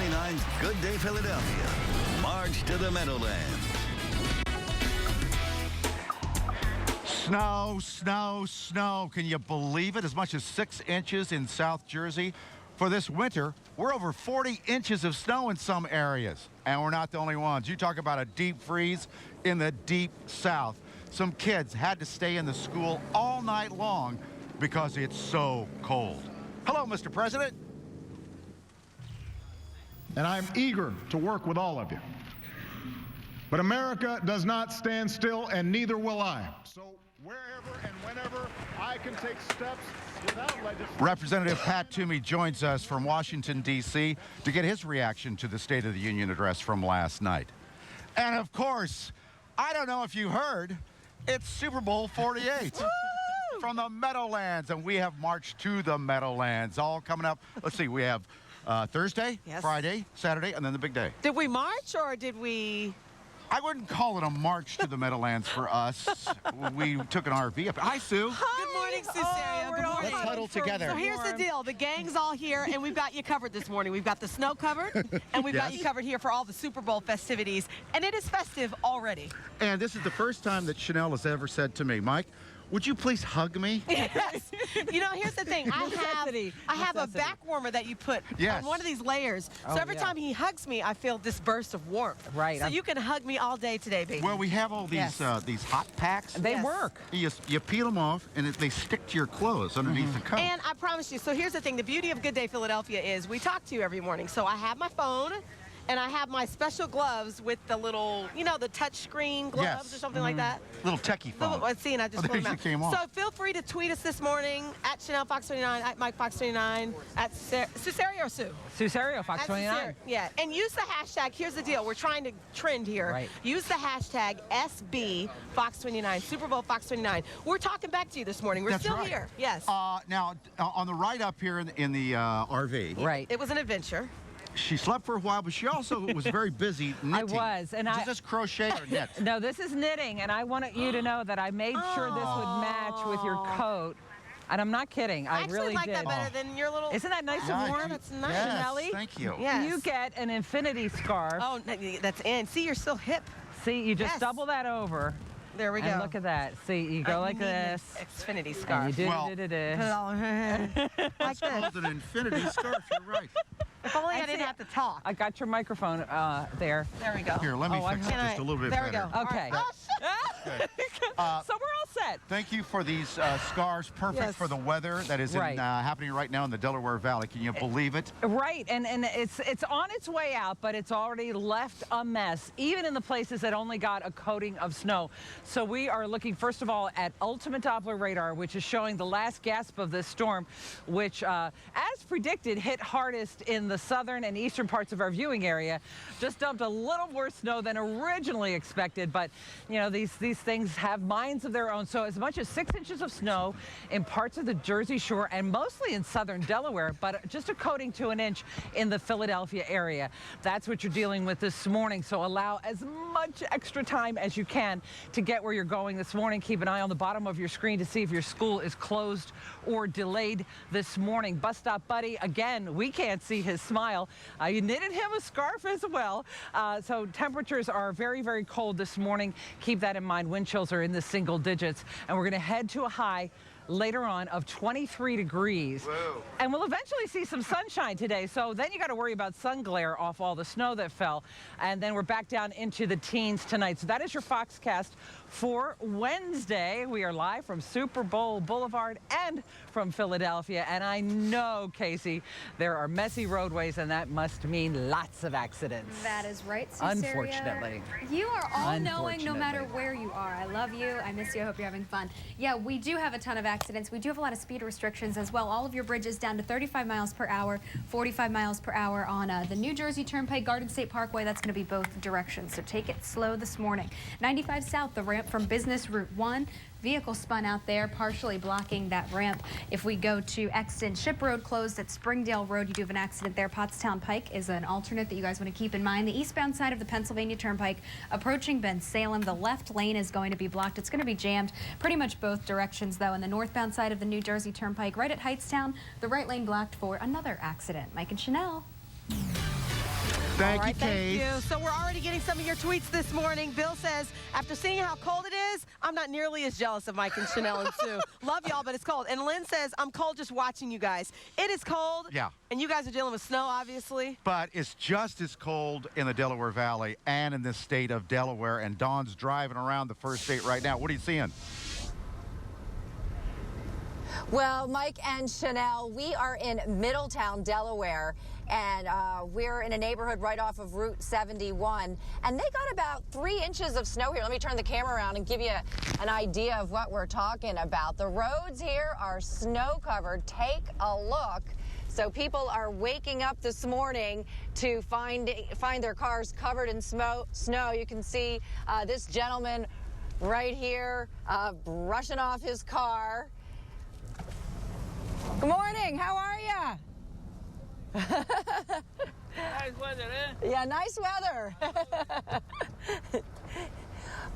29's Good Day Philadelphia. March to the Meadowlands. Snow, snow, snow. Can you believe it? As much as 6 inches in South Jersey. For this winter, we're over 40 inches of snow in some areas. And we're not the only ones. You talk about a deep freeze in the deep South. Some kids had to stay in the school all night long because it's so cold. Hello, Mr. President. And I'm eager to work with all of you. But America does not stand still, and neither will I. So wherever and whenever I can take steps without legislation. Representative Pat Toomey joins us from Washington, D.C. to get his reaction to the State of the Union address from last night. And of course, I don't know if you heard, it's Super Bowl 48 from the Meadowlands, and we have marched to the Meadowlands. All coming up. Let's see, we have Thursday, Yes. Friday, Saturday, and then the big day. Did we march or did we? I wouldn't call it a march to the Meadowlands for us. We took an RV up. Hi, Sue. Good morning, Susaria. Good morning. Let's huddle together. So here's the deal. The gang's all here, and we've got you covered this morning. We've got the snow covered, and we've got Yes. you covered here for all the Super Bowl festivities. And it is festive already. And this is the first time that Chanel has ever said to me, Mike, would you please hug me? Yes. You know, here's the thing. I have a back warmer that you put Yes. on one of these layers. So every time he hugs me, I feel this burst of warmth. Right. So you can hug me all day today, baby. Well, we have all these Yes. these hot packs. They Yes. work. You peel them off, and they stick to your clothes underneath the coat. And I promise you, so here's the thing. The beauty of Good Day Philadelphia is we talk to you every morning. So I have my phone, and I have my special gloves with the little, you know, the touch screen gloves Yes. or something like that. Little techie phone. Let's see, and I just Oh, pulled them there out. she came off. So feel free to tweet us this morning at Chanel Fox 29, at Mike Fox 29, at Susaria or Sue? Susario, Fox At 29. Susaria. Yeah, and use the hashtag. Here's the deal. We're trying to trend here. Right. Use the hashtag SB Fox 29, Super Bowl Fox 29. We're talking back to you this morning. We're That's still right. here. Yes. Now, on the ride up here in the RV, Right. It was an adventure. she slept for a while, but she also was very busy knitting. I was, and Is this crochet or knit? No, this is knitting, and I wanted you to know that I made sure this would match with your coat. And I'm not kidding. I actually really like did. that better than your little. Isn't that nice and Nice. warm? That's nice, Yes, Nelly. thank you. Yes. You get an infinity scarf. Oh, that's in. See, you're still hip. See, you just Yes. double that over. There we go. And look at that. See, you go like need an this. Xfinity And scarf. you do Well- Put it all like It's this. called an infinity scarf. You're right. If only I I didn't see. have to talk. I got your microphone there. There we go. Here, let me Oh, fix it Can just I- a little bit there better. we go. Okay. All right. So we're all set. Thank you for these scarves. Perfect Yes. for the weather that is Right. happening right now in the Delaware Valley. Can you believe it? Right, and it's on its way out, but it's already left a mess, even in the places that only got a coating of snow. So we are looking, first of all, at ultimate Doppler radar, which is showing the last gasp of this storm, which, as predicted, hit hardest in the southern and eastern parts of our viewing area. Just dumped a little more snow than originally expected, but, you know, these things have minds of their own. So as much as 6 inches of snow in parts of the Jersey Shore and mostly in southern Delaware, but just a coating to an inch in the Philadelphia area. That's what you're dealing with this morning. So allow as much extra time as you can to get where you're going this morning. Keep an eye on the bottom of your screen to see if your school is closed or delayed this morning. Bus Stop Buddy, again, we can't see his smile. You knitted him a scarf as well. So temperatures are very, very cold this morning. Keep that in mind. Wind chills are in the single digits. And we're going to head to a high later on of 23 degrees. Whoa. And we'll eventually see some sunshine today. So then you got to worry about sun glare off all the snow that fell. And then we're back down into the teens tonight. So that is your Foxcast for Wednesday. We are live from Super Bowl Boulevard and from Philadelphia. And I know, Casey, there are messy roadways, and that must mean lots of accidents. That is right, Susaria. Unfortunately. You are all knowing no matter Unfortunately. where you are. I love you. I miss you. I hope you're having fun. Yeah, we do have a ton of accidents. We do have a lot of speed restrictions as well. All of your bridges down to 35 miles per hour, 45 miles per hour on the New Jersey Turnpike, Garden State Parkway. That's going to be both directions, so take it slow this morning. 95 South, the ramp from Business Route 1. Vehicle spun out there, partially blocking that ramp. If we go to Exton, Ship Road closed at Springdale Road. You do have an accident there. Pottstown Pike is an alternate that you guys want to keep in mind. The eastbound side of the Pennsylvania Turnpike approaching Bensalem, the left lane is going to be blocked. It's going to be jammed pretty much both directions, though. And the northbound side of the New Jersey Turnpike, right at Hightstown, the right lane blocked for another accident. Mike and Chanel. Thank All you, right, Kate. thank you. So we're already getting some of your tweets this morning. Bill says, after seeing how cold it is, I'm not nearly as jealous of Mike and Chanel and Sue. Love y'all, but it's cold. And Lynn says, I'm cold just watching you guys. It is cold. Yeah. And you guys are dealing with snow, obviously. But it's just as cold in the Delaware Valley and in the state of Delaware. And Dawn's driving around the first state right now. What are you seeing? Well, Mike and Chanel, we are in Middletown, Delaware, and we're in a neighborhood right off of Route 71, and they got about 3 inches of snow here. Let me turn the camera around and give you an idea of what we're talking about. The roads here are snow-covered. Take a look. So people are waking up this morning to find their cars covered in snow. You can see this gentleman right here brushing off his car. Good morning. How are you? Nice weather, eh? Yeah, nice weather.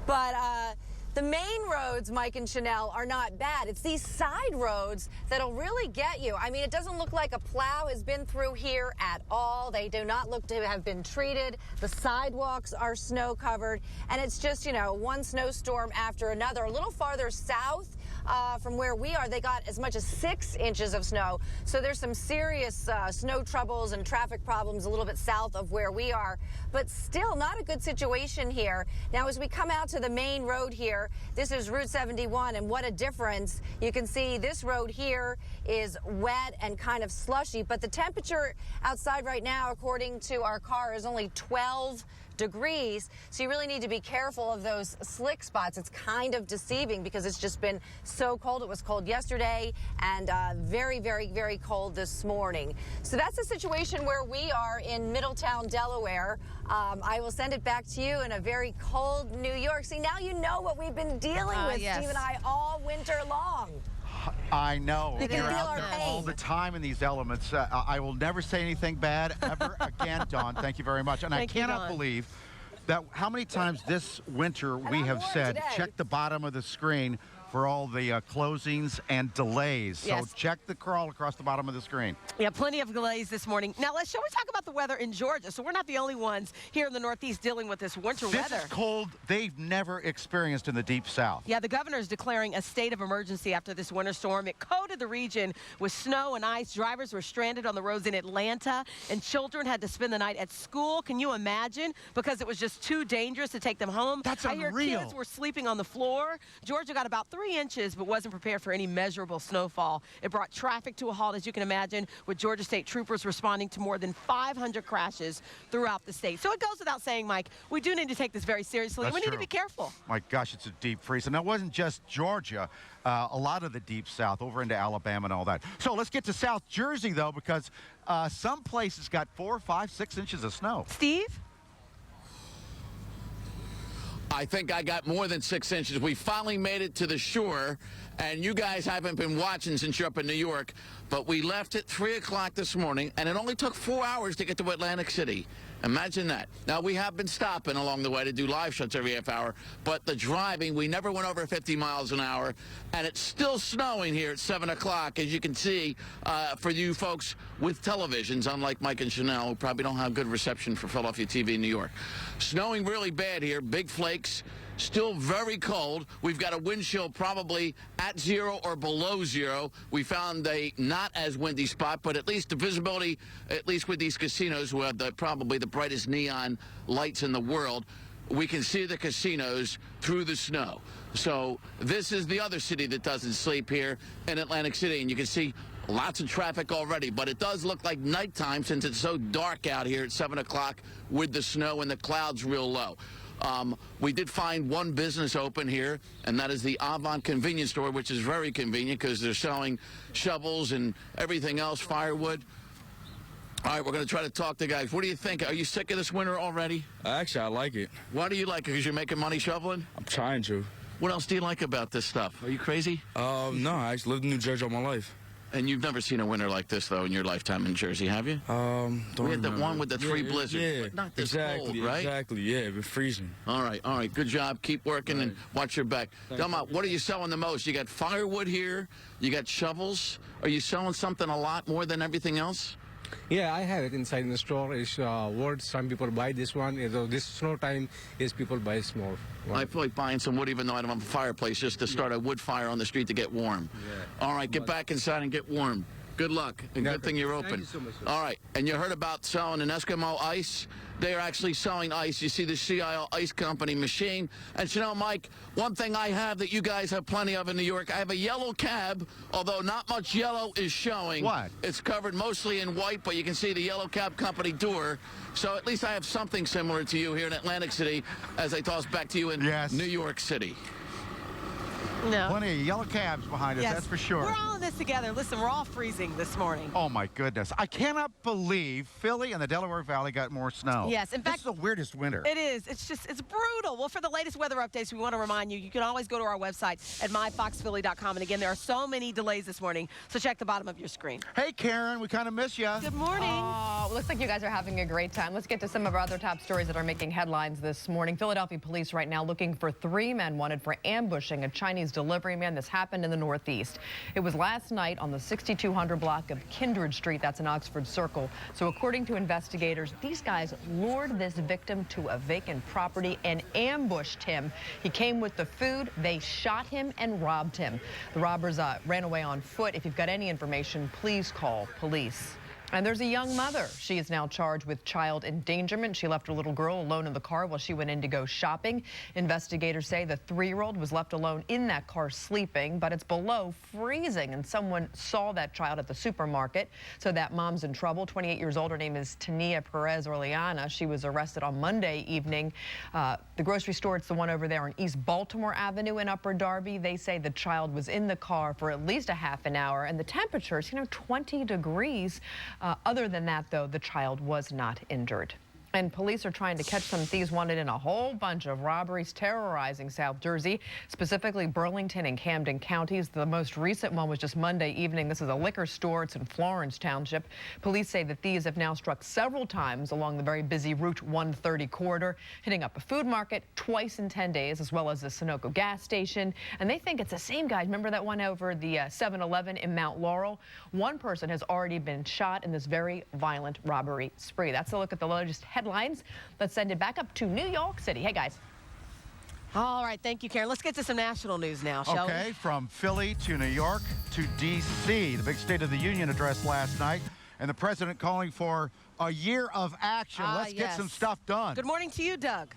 But the main roads, Mike and Chanel, are not bad. It's these side roads that'll really get you. I mean, it doesn't look like a plow has been through here at all. They do not look to have been treated. The sidewalks are snow covered, and it's just, you know, one snowstorm after another. A little farther south from where we are, they got as much as 6 inches of snow. So there's some serious snow troubles and traffic problems a little bit south of where we are, but still not a good situation here. Now, as we come out to the main road here, this is Route 71, and what a difference. You can see this road here is wet and kind of slushy, but the temperature outside right now, according to our car, is only 12 degrees, so you really need to be careful of those slick spots. It's kind of deceiving because it's just been so cold. It was cold yesterday and very, very, very cold this morning. So that's the situation where we are in Middletown, Delaware. I will send it back to you in a very cold New York. See, now you know what we've been dealing with, yes. Steve and I, all winter long. I know. You can You're feel out our there pain. all the time in these elements. I will never say anything bad ever again, Dawn. Thank you very much. And Thank I you, cannot Dawn. believe that how many times this winter we I'm have warned said, today. check the bottom of the screen for all the closings and delays. Yes. So check the crawl across the bottom of the screen. Yeah, plenty of delays this morning. Now, shall we talk about the weather in Georgia? So we're not the only ones here in the Northeast dealing with this winter This weather. is cold they've never experienced in the Deep South. Yeah, the governor is declaring a state of emergency after this winter storm. It coated the region with snow and ice. Drivers were stranded on the roads in Atlanta, and children had to spend the night at school. Can you imagine? Because it was just too dangerous to take them home. That's I hear unreal. kids were sleeping on the floor. Georgia got about 3 inches, but wasn't prepared for any measurable snowfall. It brought traffic to a halt, as you can imagine, with Georgia State troopers responding to more than 500 crashes throughout the state. So it goes without saying, Mike, we do need to take this very seriously. That's We need to true. be careful. My gosh, it's a deep freeze. And that wasn't just Georgia, a lot of the Deep South over into Alabama and all that. So let's get to South Jersey, though, because some places got 4, 5, 6 inches of snow. Steve? I think I got more than 6 inches. We finally made it to the shore, and you guys haven't been watching since you're up in New York, but we left at 3 o'clock this morning, and it only took 4 hours to get to Atlantic City. Imagine that. Now, we have been stopping along the way to do live shots every half hour, but the driving, we never went over 50 miles an hour, and it's still snowing here at 7 o'clock, as you can see, for you folks with televisions, unlike Mike and Chanel, who probably don't have good reception for Philadelphia TV in New York. Snowing really bad here, big flakes. Still very cold. We've got a wind chill probably at 0 or below 0. We found a not as windy spot, but at least the visibility, at least with these casinos who have probably the brightest neon lights in the world, we can see the casinos through the snow. So this is the other city that doesn't sleep here in Atlantic City, and you can see lots of traffic already, but it does look like nighttime since it's so dark out here at 7 o'clock with the snow and the clouds real low. We did find one business open here, and that is the Avant convenience store, which is very convenient because they're selling shovels and everything else, firewood. All right, we're going to try to talk to guys. What do you think? Are you sick of this winter already? Actually, I like it. Why do you like it? Because you're making money shoveling? I'm trying to. What else do you like about this stuff? Are you crazy? No, I actually lived in New Jersey all my life. And you've never seen a winter like this, though, in your lifetime in Jersey, have you? Don't We had the remember. one with the 3 blizzards, Yeah, but not this exactly, cold, right? Exactly, yeah, it was freezing. All right, good job. Keep working and watch your back. Thank Tell me, you. what are you selling the most? You got firewood here, you got shovels. Are you selling something a lot more than everything else? Yeah, I have it inside in the store. It's wood. Some people buy this one. This snow time is people buy small one. I feel like buying some wood even though I don't have a fireplace just to start a wood fire on the street to get warm. Yeah. All right, get back inside and get warm. Good luck, and good thing you're open. Thank you so much, sir. All right, and you heard about selling an Eskimo ice? They are actually selling ice. You see the CIL Ice Company machine. And you know, Mike, one thing I have that you guys have plenty of in New York, I have a yellow cab, although not much yellow is showing. What? It's covered mostly in white, but you can see the yellow cab company door. So at least I have something similar to you here in Atlantic City as I toss back to you in New York City. No. Plenty of yellow cabs behind us, Yes. that's for sure. We're all in this together. Listen, we're all freezing this morning. Oh, my goodness. I cannot believe Philly and the Delaware Valley got more snow. Yes, in fact, this is the weirdest winter. It is. It's brutal. Well, for the latest weather updates, we want to remind you, you can always go to our website at myfoxphilly.com. And again, there are so many delays this morning, so check the bottom of your screen. Hey, Karen, we kind of miss you. Good morning. Oh, looks like you guys are having a great time. Let's get to some of our other top stories that are making headlines this morning. Philadelphia police right now looking for 3 men wanted for ambushing a Chinese delivery man. This happened in the Northeast. It was last night on the 6200 block of Kindred Street. That's in Oxford Circle. So according to investigators, these guys lured this victim to a vacant property and ambushed him. He came with the food. They shot him and robbed him. The robbers ran away on foot. If you've got any information, please call police. And there's a young mother. She is now charged with child endangerment. She left her little girl alone in the car while she went in to go shopping. Investigators say the 3-year-old was left alone in that car sleeping, but it's below freezing, and someone saw that child at the supermarket. So that mom's in trouble. 28 years old. Her name is Tania Perez Orellana. She was arrested on Monday evening. The grocery store, it's the one over there on East Baltimore Avenue in Upper Darby. They say the child was in the car for at least a half an hour, and the temperature is, 20 degrees. Other than that, though, the child was not injured. And police are trying to catch some thieves wanted in a whole bunch of robberies terrorizing South Jersey, specifically Burlington and Camden counties. The most recent one was just Monday evening. This is a liquor store. It's in Florence Township. Police say the thieves have now struck several times along the very busy Route 130 corridor, hitting up a food market twice in 10 days, as well as the Sunoco gas station. And they think it's the same guys. Remember that one over the 7-Eleven in Mount Laurel? One person has already been shot in this very violent robbery spree. That's a look at the latest headlines. Let's send it back up to New York City. Hey, guys. All right, thank you, Karen. Let's get to some national news now, shall we? Okay, from Philly to New York to D.C. The big State of the Union address last night, and the president calling for a year of action. Let's get some stuff done. Good morning to you, Doug.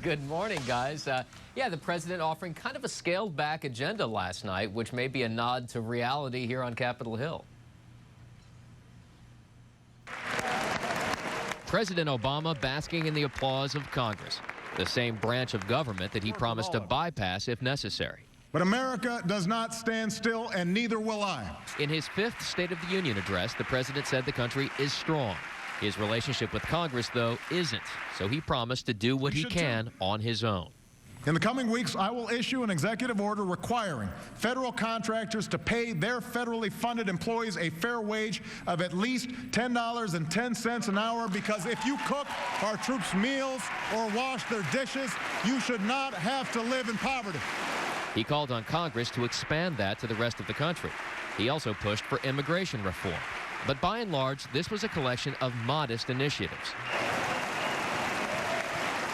Good morning, guys. Yeah, the president offering kind of a scaled-back agenda last night, which may be a nod to reality here on Capitol Hill. President Obama basking in the applause of Congress, the same branch of government that he promised to bypass if necessary. But America does not stand still, and neither will I. In his 5th State of the Union address, the president said the country is strong. His relationship with Congress, though, isn't, so he promised to do what he can on his own. In the coming weeks, I will issue an executive order requiring federal contractors to pay their federally funded employees a fair wage of at least $10.10 an hour, because if you cook our troops' meals or wash their dishes, you should not have to live in poverty. He called on Congress to expand that to the rest of the country. He also pushed for immigration reform. But by and large, this was a collection of modest initiatives.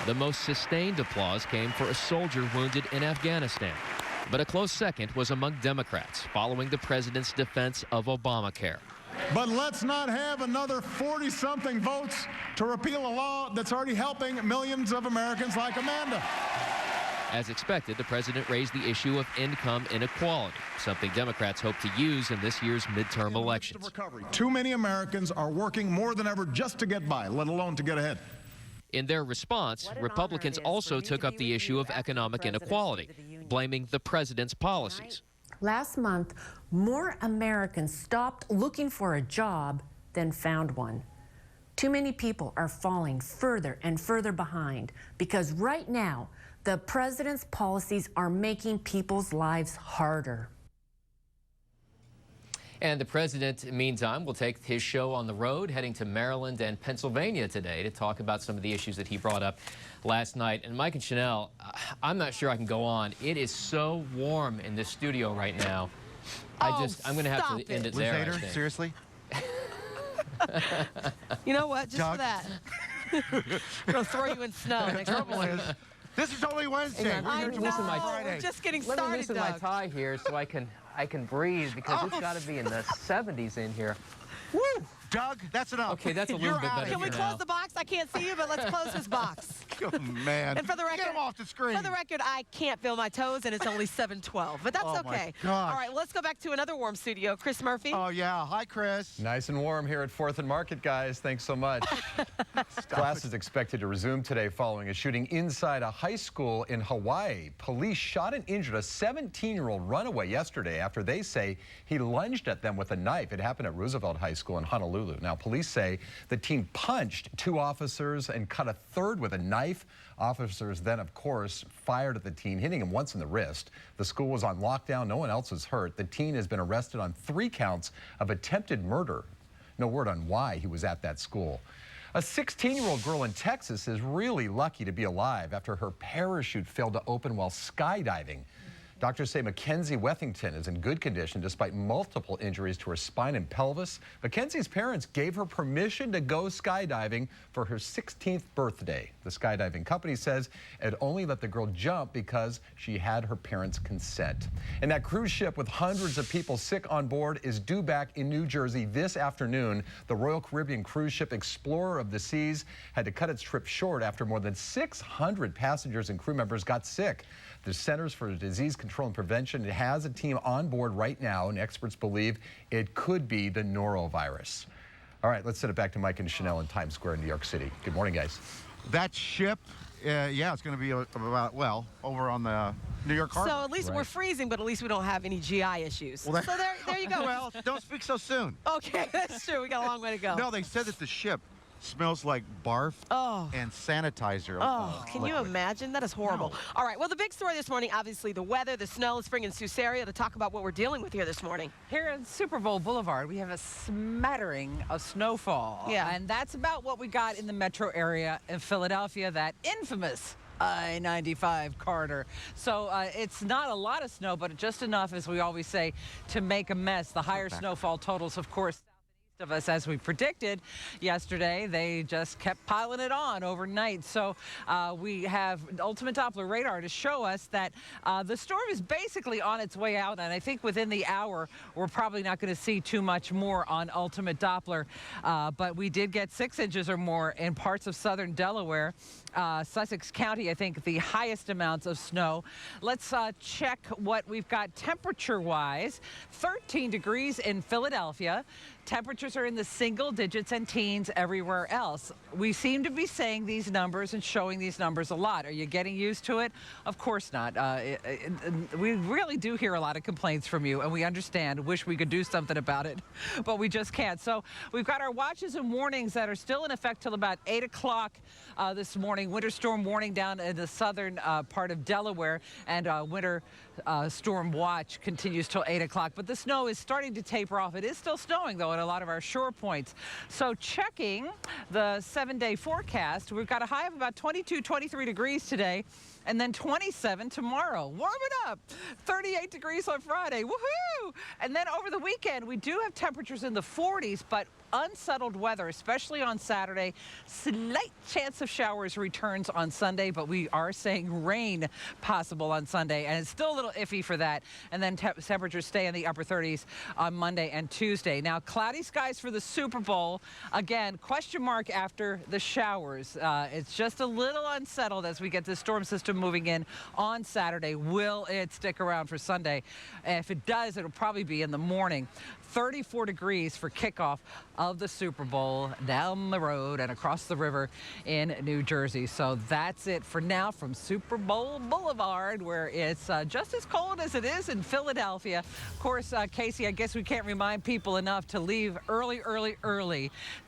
The most sustained applause came for a soldier wounded in Afghanistan. But a close second was among Democrats, following the president's defense of Obamacare. But let's not have another 40-something votes to repeal a law that's already helping millions of Americans like Amanda. As expected, the president raised the issue of income inequality, something Democrats hope to use in this year's midterm elections. Too many Americans are working more than ever just to get by, let alone to get ahead. In their response, Republicans also took up the issue of economic inequality, blaming the president's policies. Last month, more Americans stopped looking for a job than found one. Too many people are falling further and further behind because right now, the president's policies are making people's lives harder. And the president, meantime, will take his show on the road, heading to Maryland and Pennsylvania today to talk about some of the issues that he brought up last night. And Mike and Chanel, I'm not sure I can go on. It is so warm in this studio right now. I'm going to have to end it there. Seriously? You know what? Just Doug? for that. I'm going to throw you in snow next Trouble week. is, this is only Wednesday. Hang on, I We're know. here tomorrow We're Friday. just getting Let me started, loosen my Doug. tie here so I can breathe because it's got to be in the 70s in here. Woo! Doug, that's enough. Okay, that's a little You're bit out better of Can we here. for close now. the box? I can't see you, but let's close this box. Oh, man. And for the record, Get him off the screen. For the record, I can't feel my toes, and it's only 7:12, but that's Oh, my okay. gosh. All right, let's go back to another warm studio. Chris Murphy. Oh, yeah. Hi, Chris. Nice and warm here at 4th and Market, guys. Thanks so much. Class is expected to resume today following a shooting inside a high school in Hawaii. Police shot and injured a 17-year-old runaway yesterday after they say he lunged at them with a knife. It happened at Roosevelt High School in Honolulu. Now, police say the teen punched 2 officers and cut a 3rd with a knife. Officers then, of course, fired at the teen, hitting him once in the wrist. The school was on lockdown. No one else was hurt. The teen has been arrested on 3 counts of attempted murder. No word on why he was at that school. A 16-year-old girl in Texas is really lucky to be alive after her parachute failed to open while skydiving. Doctors say Mackenzie Wethington is in good condition despite multiple injuries to her spine and pelvis. Mackenzie's parents gave her permission to go skydiving for her 16th birthday. The skydiving company says it only let the girl jump because she had her parents' consent. And that cruise ship with hundreds of people sick on board is due back in New Jersey this afternoon. The Royal Caribbean cruise ship Explorer of the Seas had to cut its trip short after more than 600 passengers and crew members got sick. The Centers for Disease Control and Prevention has a team on board right now, and experts believe it could be the norovirus. All right, let's send it back to Mike and Chanel in Times Square in New York City. Good morning, guys. That ship, yeah, it's going to be about, well, over on the New York Harbor. So at least we're freezing, but at least we don't have any GI issues. Well, so there you go. Well, don't speak so soon. Okay, that's true. We got a long way to go. No, they said that the ship smells like barf and sanitizer. Oh, can you imagine? That is horrible. No. All right, well, the big story this morning, obviously the weather, the snow, spring in Sioux area, to talk about what we're dealing with here this morning. Here at Super Bowl Boulevard, we have a smattering of snowfall. Yeah. And that's about what we got in the metro area in Philadelphia, that infamous I-95 corridor. So it's not a lot of snow, but just enough, as we always say, to make a mess. The higher snowfall totals, of course, of us, as we predicted yesterday. They just kept piling it on overnight. So we have Ultimate Doppler radar to show us that the storm is basically on its way out, and I think within the hour we're probably not going to see too much more on Ultimate Doppler, but we did get 6 inches or more in parts of southern Delaware. Sussex County, I think, the highest amounts of snow. Let's check what we've got temperature-wise. 13 degrees in Philadelphia. Temperatures are in the single digits and teens everywhere else. We seem to be saying these numbers and showing these numbers a lot. Are you getting used to it? Of course not. We really do hear a lot of complaints from you, and we understand. Wish we could do something about it, but we just can't. So we've got our watches and warnings that are still in effect till about 8 o'clock this morning. Winter storm warning down in the southern part of Delaware, and winter storm watch continues till 8 o'clock. But the snow is starting to taper off. It is still snowing, though, at a lot of our shore points. So checking the 7-day forecast, we've got a high of about 22, 23 degrees today, and then 27 tomorrow. Warm it up. 38 degrees on Friday. Woohoo! And then over the weekend, we do have temperatures in the 40s, but unsettled weather, especially on Saturday. Slight chance of showers returns on Sunday, but we are saying rain possible on Sunday, and it's still a little iffy for that. And then temperatures stay in the upper 30s on Monday and Tuesday. Now, cloudy skies for the Super Bowl. Again, question mark after the showers. It's just a little unsettled as we get this storm system moving in on Saturday. Will it stick around for Sunday? If it does, it'll probably be in the morning. 34 degrees for kickoff of the Super Bowl down the road and across the river in New Jersey. So that's it for now from Super Bowl Boulevard, where it's just as cold as it is in Philadelphia. Of course, Casey, I guess we can't remind people enough to leave early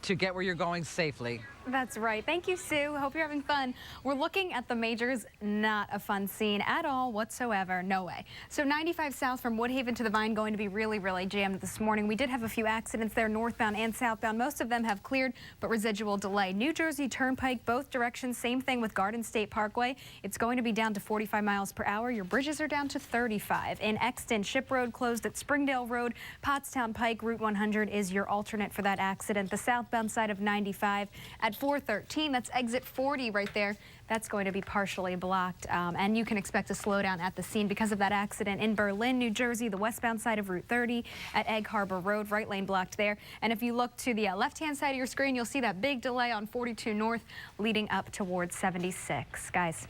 to get where you're going safely. That's right. Thank you, Sue. Hope you're having fun. We're looking at the majors. Not a fun scene at all whatsoever. No way. So 95 south from Woodhaven to the Vine going to be really, really jammed this morning. We did have a few accidents there northbound and southbound. Most of them have cleared, but residual delay. New Jersey Turnpike, both directions. Same thing with Garden State Parkway. It's going to be down to 45 miles per hour. Your bridges are down to 35. In Exton, Ship Road closed at Springdale Road. Pottstown Pike, Route 100 is your alternate for that accident. The southbound side of 95 at 413, that's exit 40 right there. That's going to be partially blocked, and you can expect a slowdown at the scene because of that accident in Berlin, New Jersey, the westbound side of Route 30 at Egg Harbor Road, right lane blocked there. And if you look to the left-hand side of your screen, you'll see that big delay on 42 North leading up towards 76. Guys.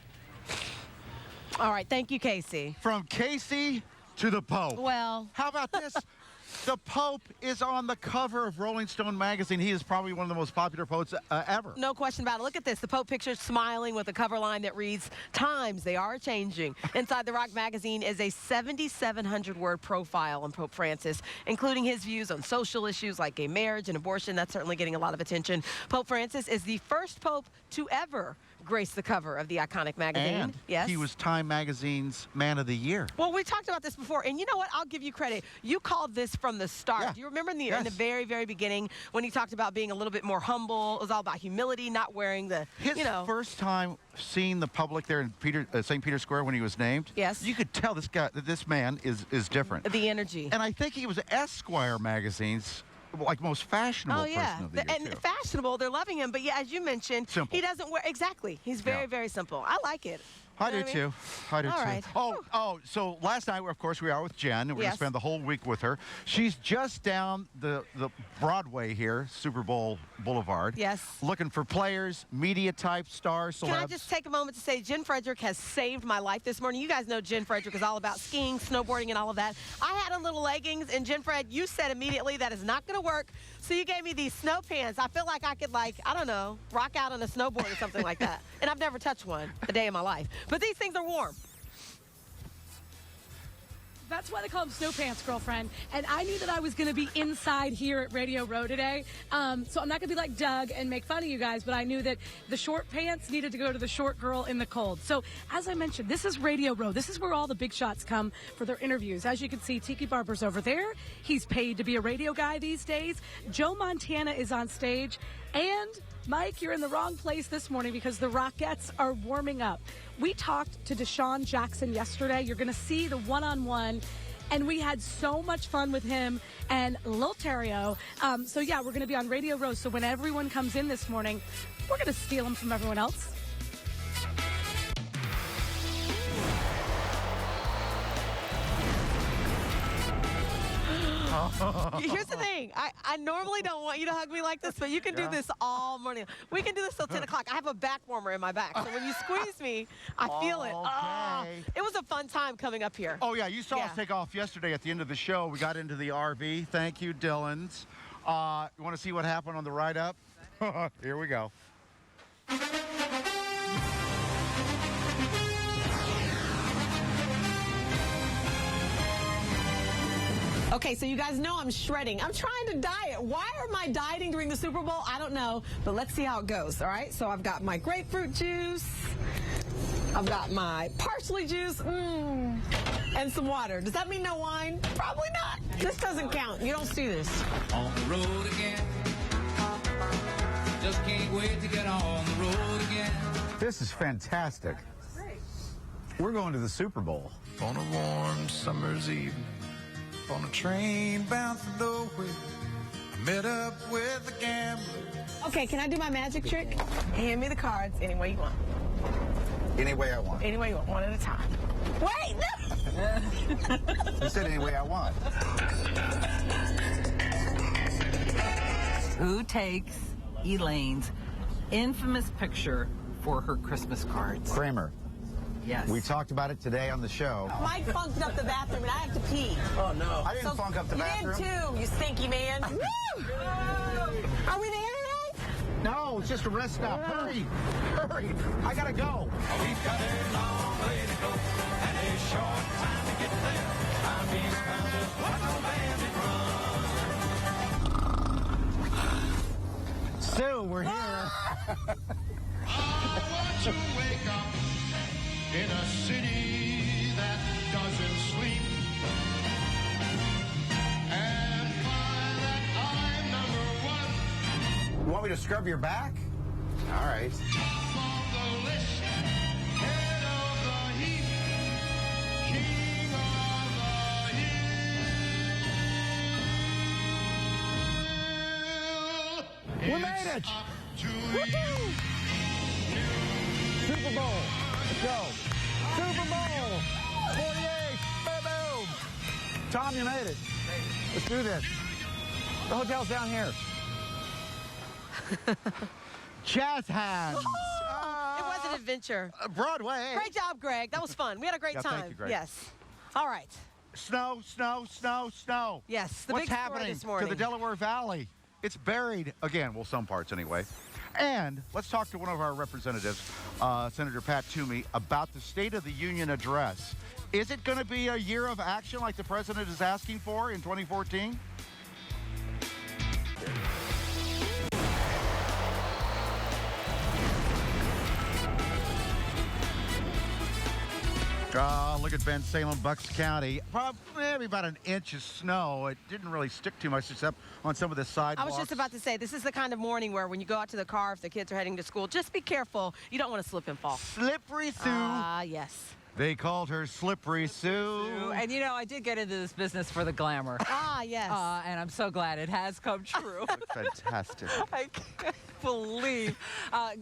All right, thank you, Casey. From Casey to the Pope. Well, how about this? The Pope is on the cover of Rolling Stone magazine. He is probably one of the most popular poets ever. No question about it. Look at this. The Pope picture smiling with a cover line that reads, "Times, they are changing." Inside the Rock magazine is a 7,700-word profile on Pope Francis, including his views on social issues like gay marriage and abortion. That's certainly getting a lot of attention. Pope Francis is the first Pope to ever grace the cover of the iconic magazine. And yes, he was Time Magazine's Man of the Year. Well, we talked about this before, and you know what? I'll give you credit. You called this from the start. Yeah. Do you remember in the very, very beginning when he talked about being a little bit more humble? It was all about humility, not wearing the, His first time seeing the public there in St. Peter's Square when he was named. Yes. You could tell this man is different. The energy. And I think he was Esquire magazine's like most fashionable person of the year, and fashionable, they're loving him. But yeah, as you mentioned, simple. He doesn't wear he's very, very simple. I like it. I do too. I do All too. right. So last night, of course, we are with Jen. We're going to spend the whole week with her. She's just down the Broadway here, Super Bowl Boulevard. Yes. Looking for players, media type stars, celebs. Can I just take a moment to say Jen Frederick has saved my life this morning. You guys know Jen Frederick is all about skiing, snowboarding, and all of that. I had on little leggings, and Jen Fred, you said immediately that is not going to work. So you gave me these snow pants. I feel like I could, I don't know, rock out on a snowboard or something like that. And I've never touched one a day in my life. But these things are warm. That's why they call them snow pants, girlfriend. And I knew that I was going to be inside here at Radio Row today. So I'm not going to be like Doug and make fun of you guys, but I knew that the short pants needed to go to the short girl in the cold. So as I mentioned, this is Radio Row. This is where all the big shots come for their interviews. As you can see, Tiki Barber's over there. He's paid to be a radio guy these days. Joe Montana is on stage. And Mike, you're in the wrong place this morning because the Rockettes are warming up. We talked to Deshaun Jackson yesterday. You're going to see the one-on-one, and we had so much fun with him and Lil Terrio. So, yeah, we're going to be on Radio Row. So when everyone comes in this morning, we're going to steal them from everyone else. Here's the thing. I normally don't want you to hug me like this, but you can do this all morning. We can do this till 10 o'clock. I have a back warmer in my back. So when you squeeze me, I feel it. Okay. It was a fun time coming up here. Oh, yeah. You saw us take off yesterday at the end of the show. We got into the RV. Thank you, Dillons. You want to see what happened on the ride up? Here we go. Okay, so you guys know I'm shredding. I'm trying to diet. Why am I dieting during the Super Bowl? I don't know, but let's see how it goes, all right? So I've got my grapefruit juice. I've got my parsley juice, and some water. Does that mean no wine? Probably not. This doesn't count. You don't see this. On the road again. Just can't wait to get on the road again. This is fantastic. We're going to the Super Bowl. On a warm summer's evening. On a train bound for nowhere, I met up with a gambler. Okay, can I do my magic trick? Hand me the cards any way you want. Any way I want. Any way you want, one at a time. Wait, no! You said any way I want. Who takes Elaine's infamous picture for her Christmas cards? Kramer. Yes. We talked about it today on the show. Mike funked up the bathroom and I have to pee. Oh, no. I didn't funk up the bathroom. You did too, you stinky man. Woo! Are we there yet? No, it's just a rest stop. Hurry. Hurry. I gotta go. We've got a long way to go and a short time to get there. I'm being pounded like a bandit run. Sue, we're here. want to wake up in a city that doesn't sleep and find that I'm number one. You want me to scrub your back? All right. Top of the list, head of the heap, king of the hill. We made it! Up to you. Super Bowl. Let's go. Super Bowl 48. Boom. Tom, you made it. Let's do this. The hotel's down here. Jazz hands. It was an adventure. Broadway. Great job, Greg. That was fun. We had a great Yeah, time. thank you, Greg. Yes. All right. Snow, snow, snow, snow. Yes, the What's big story happening this to morning. the Delaware Valley? It's buried again. Well, some parts anyway. And let's talk to one of our representatives, Senator Pat Toomey, about the State of the Union address. Is it going to be a year of action like the president is asking for in 2014? Look at Ben Salem, Bucks County. Maybe about an inch of snow. It didn't really stick too much except on some of the I sidewalks. was just about to say, this is the kind of morning where when you go out to the car, if the kids are heading to school, just be careful. You don't want to slip and fall. Slippery Sue. Ah, yes. They called her Slippery Sue. And you know, I did get into this business for the glamour. Ah, yes. And I'm so glad it has come true. Fantastic. I can't believe.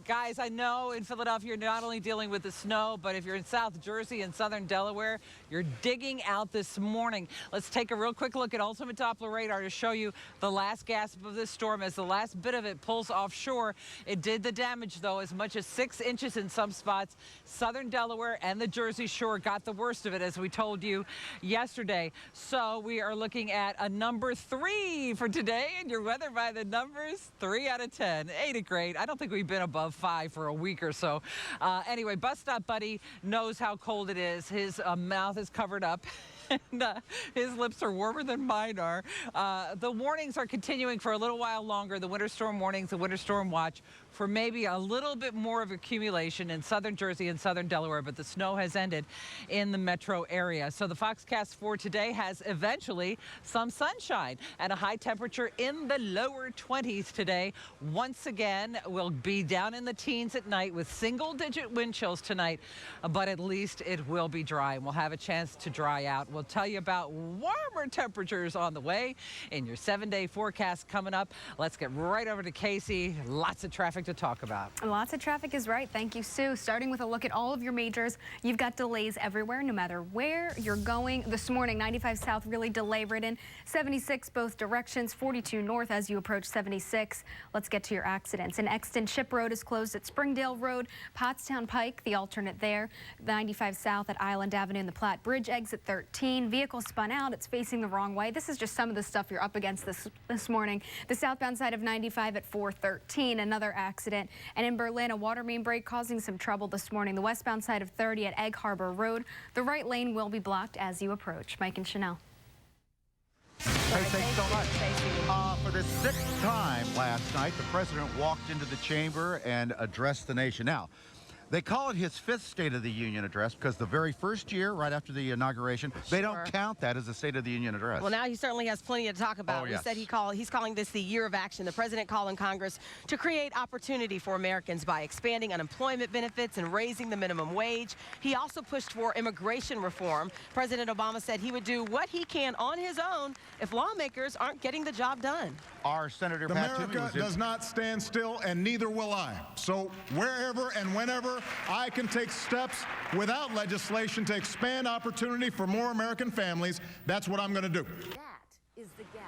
Guys, I know in Philadelphia you're not only dealing with the snow, but if you're in South Jersey and southern Delaware, you're digging out this morning. Let's take a real quick look at Ultimate Doppler radar to show you the last gasp of this storm as the last bit of it pulls offshore. It did the damage, though, as much as 6 inches in some spots. Southern Delaware and the Jersey Shore got the worst of it, as we told you yesterday. So we are looking at a number 3 for today, and your weather by the numbers, 3 out of 10. Ain't it great? I don't think we've been above 5 for a week or so. Anyway, Bus Stop Buddy knows how cold it is. His mouth is covered up. And his lips are warmer than mine are. The warnings are continuing for a little while longer. The winter storm warnings, the winter storm watch for maybe a little bit more of accumulation in southern Jersey and southern Delaware, but the snow has ended in the metro area. So the Foxcast for today has eventually some sunshine and a high temperature in the lower 20s today. Once again, we'll be down in the teens at night with single-digit wind chills tonight, but at least it will be dry and we'll have a chance to dry out. We'll tell you about warmer temperatures on the way in your 7-day forecast coming up. Let's get right over to Casey. Lots of traffic to talk about. Lots of traffic is right. Thank you, Sue. Starting with a look at all of your majors, you've got delays everywhere, no matter where you're going. This morning, 95 south really delay ridden. 76 both directions, 42 north as you approach 76. Let's get to your accidents. In Exton, Ship Road is closed at Springdale Road, Pottstown Pike, the alternate there. 95 south at Island Avenue and the Platte Bridge, exit 13. Vehicle spun out. It's facing the wrong way. This is just some of the stuff you're up against this morning. The southbound side of 95 at 413, another accident. And in Berlin, a water main break causing some trouble this morning. The westbound side of 30 at Egg Harbor Road. The right lane will be blocked as you approach. Mike and Chanel. Hey, thanks so much. For the 6th time last night, the president walked into the chamber and addressed the nation. Now, they call it his 5th State of the Union address because the very first year, right after the inauguration, they don't count that as a State of the Union address. Well, now he certainly has plenty to talk about. Oh, He yes. said he's calling this the year of action. The president calling Congress to create opportunity for Americans by expanding unemployment benefits and raising the minimum wage. He also pushed for immigration reform. President Obama said he would do what he can on his own if lawmakers aren't getting the job done. Our Senator Pat Toomey America was does not stand still, and neither will I. So wherever and whenever I can take steps without legislation to expand opportunity for more American families, that's what I'm going to do. That is the gap.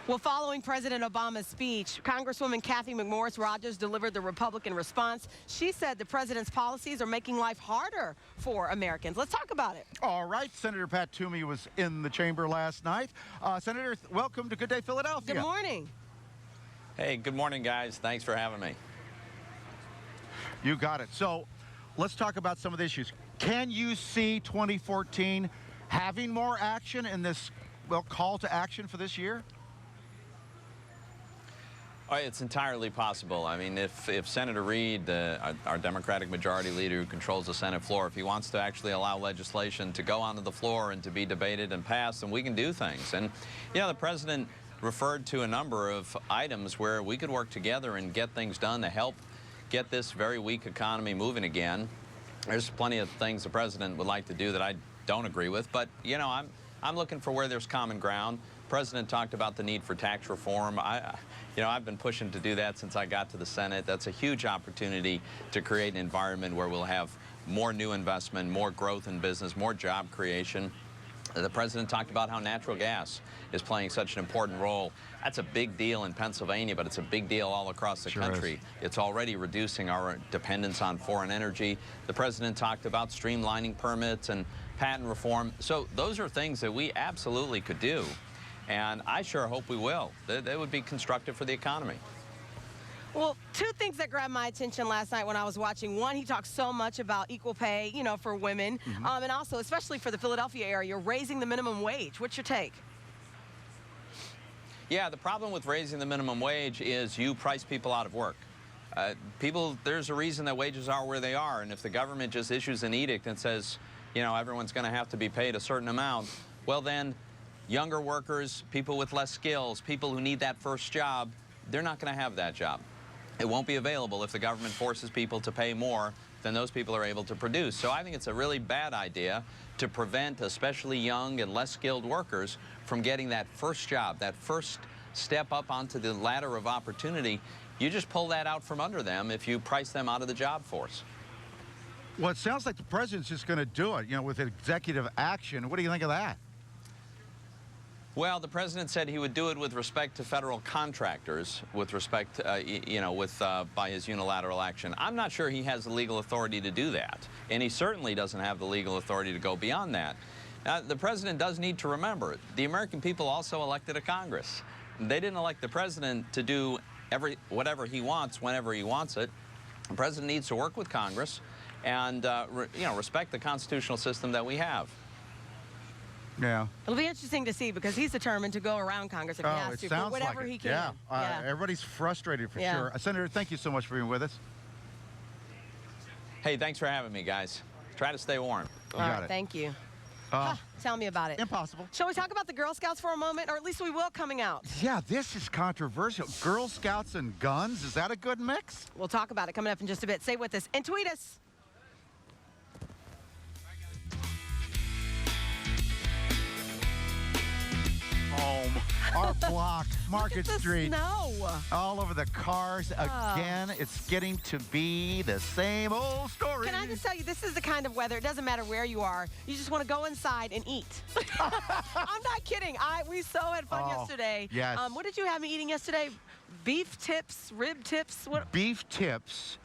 Well, following President Obama's speech, Congresswoman Kathy McMorris Rogers delivered the Republican response. She said the president's policies are making life harder for Americans. Let's talk about it. All right, Senator Pat Toomey was in the chamber last night. Senator, welcome to Good Day Philadelphia. Good morning. Hey, good morning, guys. Thanks for having me. You got it. So let's talk about some of the issues. Can you see 2014 having more action in this, well, call to action for this year? Oh, it's entirely possible. I mean, if Senator Reid, our Democratic Majority Leader who controls the Senate floor, if he wants to actually allow legislation to go onto the floor and to be debated and passed, then we can do things. And, you know, the President referred to a number of items where we could work together and get things done to help get this very weak economy moving again. There's plenty of things the President would like to do that I don't agree with, but, you know, I'm looking for where there's common ground. The President talked about the need for tax reform. You know, I've been pushing to do that since I got to the Senate. That's a huge opportunity to create an environment where we'll have more new investment, more growth in business, more job creation. The President talked about how natural gas is playing such an important role. That's a big deal in Pennsylvania, but it's a big deal all across the country. It's already reducing our dependence on foreign energy. The President talked about streamlining permits and patent reform. So those are things that we absolutely could do, and I sure hope we will. They would be constructive for the economy. Well, two things that grabbed my attention last night when I was watching. One, he talked so much about equal pay, you know, for women, and also, especially for the Philadelphia area, raising the minimum wage. What's your take? Yeah, the problem with raising the minimum wage is you price people out of work. There's a reason that wages are where they are, and if the government just issues an edict and says, you know, everyone's going to have to be paid a certain amount, well then, younger workers, people with less skills, people who need that first job, they're not going to have that job. It won't be available if the government forces people to pay more than those people are able to produce. So I think it's a really bad idea to prevent especially young and less skilled workers from getting that first job, that first step up onto the ladder of opportunity. You just pull that out from under them if you price them out of the job force. Well, it sounds like the President's just going to do it, you know, with executive action. What do you think of that? Well, the President said he would do it with respect to federal contractors, with respect, you know, by his unilateral action. I'm not sure he has the legal authority to do that, and he certainly doesn't have the legal authority to go beyond that. The President does need to remember, the American people also elected a Congress. They didn't elect the President to do whatever he wants, whenever he wants it. The President needs to work with Congress and, you know, respect the constitutional system that we have. Yeah. It'll be interesting to see because he's determined to go around Congress if he has to for whatever he can. Yeah. Everybody's frustrated for sure. Senator, thank you so much for being with us. Hey, thanks for having me, guys. Try to stay warm. All right, thank you. Tell me about it. Impossible. Shall we talk about the Girl Scouts for a moment, or at least we will coming out? Yeah, this is controversial. Girl Scouts and guns, is that a good mix? We'll talk about it coming up in just a bit. Stay with us and tweet us. Home, our block, Market Street. Snow. All over the cars again. It's getting to be the same old story. Can I just tell you, this is the kind of weather, it doesn't matter where you are, you just want to go inside and eat. I'm not kidding. We so had fun yesterday. Yes. What did you have me eating yesterday? Beef tips, rib tips? What? Beef tips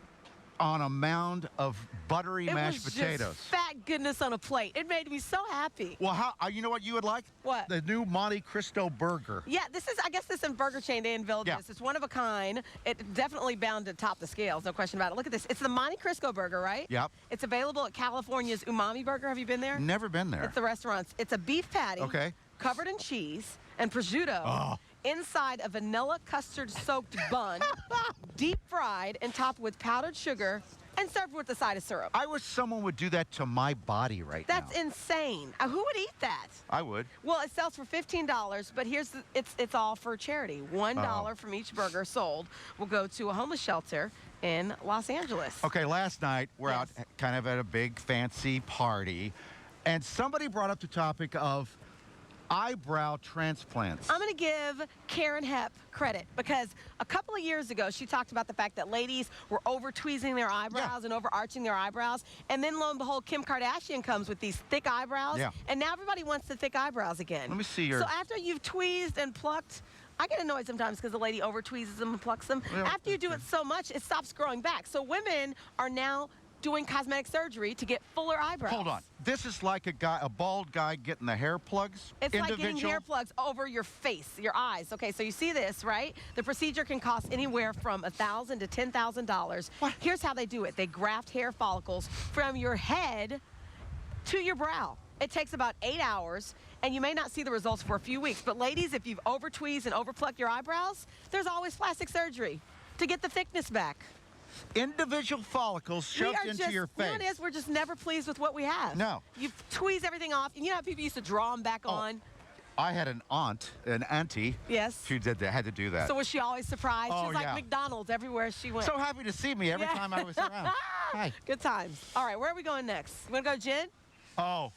on a mound of buttery mashed potatoes. Just fat goodness on a plate. It made me so happy. Well, you know what you would like? What? The new Monte Cristo burger. Yeah, I guess this is burger chain. They unveiled this. It's one of a kind. It definitely bound to top the scales, no question about it. Look at this. It's the Monte Cristo burger, right? Yep. It's available at California's Umami Burger. Have you been there? Never been there. It's the restaurants. It's a beef patty. Okay. Covered in cheese and prosciutto. Inside a vanilla custard soaked bun, deep fried and topped with powdered sugar and served with a side of syrup. I wish someone would do that to my body right now. That's insane. Who would eat that? I would. Well, it sells for $15, but here's it's all for charity. $1 from each burger sold will go to a homeless shelter in Los Angeles. Okay, last night we're out kind of at a big fancy party, and somebody brought up the topic of eyebrow transplants. I'm going to give Karen Hepp credit because a couple of years ago she talked about the fact that ladies were over-tweezing their eyebrows and over-arching their eyebrows, and then lo and behold, Kim Kardashian comes with these thick eyebrows, and now everybody wants the thick eyebrows again. Let me see your... So after you've tweezed and plucked, I get annoyed sometimes because the lady over-tweezes them and plucks them. Well, after you do it so much, it stops growing back. So women are now doing cosmetic surgery to get fuller eyebrows. Hold on. This is like a bald guy getting the hair plugs? It's like getting hair plugs over your face, your eyes. Okay, so you see this, right? The procedure can cost anywhere from $1,000 to $10,000. Here's how they do it. They graft hair follicles from your head to your brow. It takes about 8 hours, and you may not see the results for a few weeks. But ladies, if you've over-tweezed and over-plucked your eyebrows, there's always plastic surgery to get the thickness back. Individual follicles shoved into your face. You know what it is? We're just never pleased with what we have. No. You tweeze everything off. And you know how people used to draw them back on? I had an auntie. Yes. She had to do that. So was she always surprised? She was like yeah. McDonald's everywhere she went. So happy to see me every time I was around. Hi. Good times. All right, where are we going next? You want to go, Jen? Oh.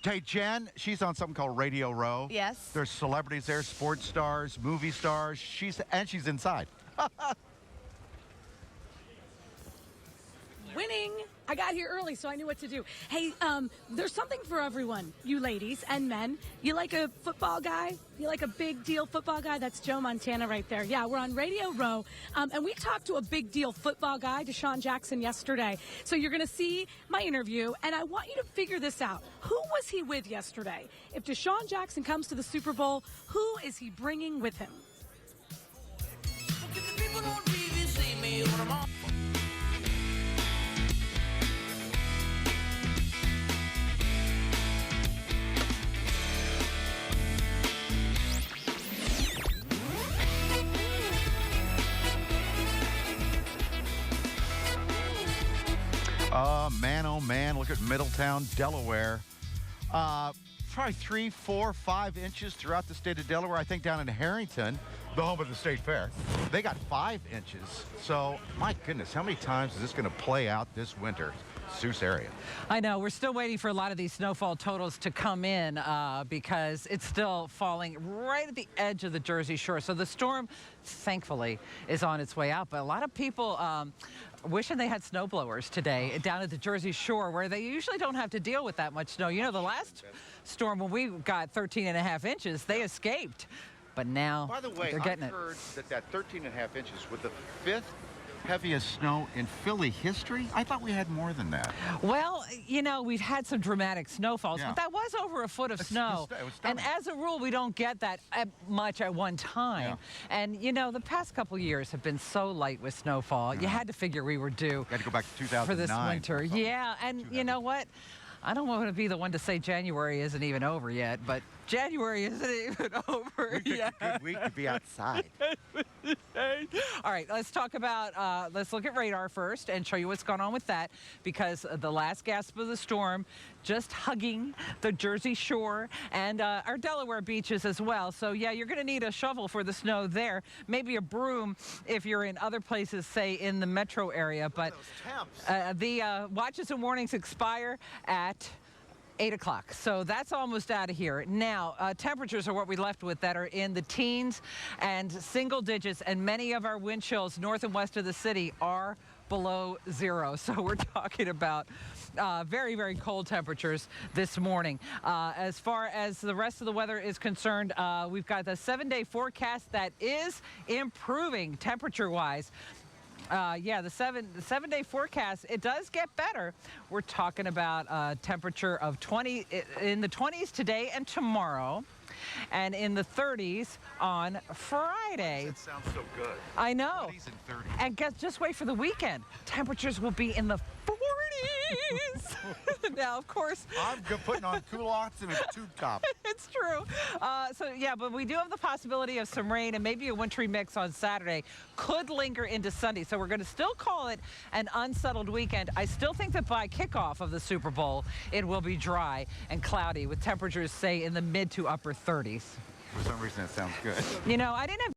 Hey, Jen, she's on something called Radio Row. Yes. There's celebrities there, sports stars, movie stars. She's inside. Winning. I got here early, so I knew what to do. Hey, there's something for everyone, you ladies and men. You like a football guy? You like a big deal football guy? That's Joe Montana right there. Yeah, we're on Radio Row, and we talked to a big deal football guy, Deshaun Jackson, yesterday. So you're going to see my interview, and I want you to figure this out. Who was he with yesterday? If Deshaun Jackson comes to the Super Bowl, who is he bringing with him? Oh man, look at Middletown, Delaware. Probably 3, 4, 5 inches throughout the state of Delaware. I think down in Harrington, the home of the state fair, they got 5 inches. So my goodness, how many times is this going to play out this winter? Seuss area. I know. We're still waiting for a lot of these snowfall totals to come in because it's still falling right at the edge of the Jersey Shore. So the storm, thankfully, is on its way out. But a lot of people wishing they had snow blowers today down at the Jersey Shore, where they usually don't have to deal with that much snow. You know, the last storm when we got 13.5 inches, they escaped. But now By the way, they're getting I've heard that 13.5 inches was the 5th heaviest snow in Philly history. I thought we had more than that. Well, you know, we've had some dramatic snowfalls, Yeah. but that was over a foot of snow. It was And stunning. as a rule, we don't get that much at one time. And, you know, the past couple years have been so light with snowfall. You had to figure we were due Got to go back to 2009. for this winter. Yeah, and you know what? I don't want to be the one to say January isn't even over yet, but January isn't even over yet. Good week to be outside. All right, let's talk about, let's look at radar first and show you what's going on with that, because the last gasp of the storm just hugging the Jersey Shore and our Delaware beaches as well. So yeah, you're going to need a shovel for the snow there, maybe a broom if you're in other places, say in the metro area. But the watches and warnings expire at 8 o'clock. So that's almost out of here. Now, temperatures are what we left with that are in the teens and single digits, and many of our wind chills north and west of the city are below 0. So we're talking about very, very cold temperatures this morning. As far as the rest of the weather is concerned, we've got the 7-day forecast that is improving temperature-wise. Yeah, the seven-day forecast, it does get better. We're talking about a temperature of in the 20s today and tomorrow, and in the 30s on Friday. That sounds so good. I know. 20s and 30s. And just wait for the weekend. Temperatures will be in the 40s. Now, of course, I'm putting on culottes and a tube top. It's true. So, yeah, but we do have the possibility of some rain and maybe a wintry mix on Saturday. Could linger into Sunday. So we're going to still call it an unsettled weekend. I still think that by kickoff of the Super Bowl, it will be dry and cloudy with temperatures, say, in the mid to upper 30s. For some reason, that sounds good. You know, I didn't have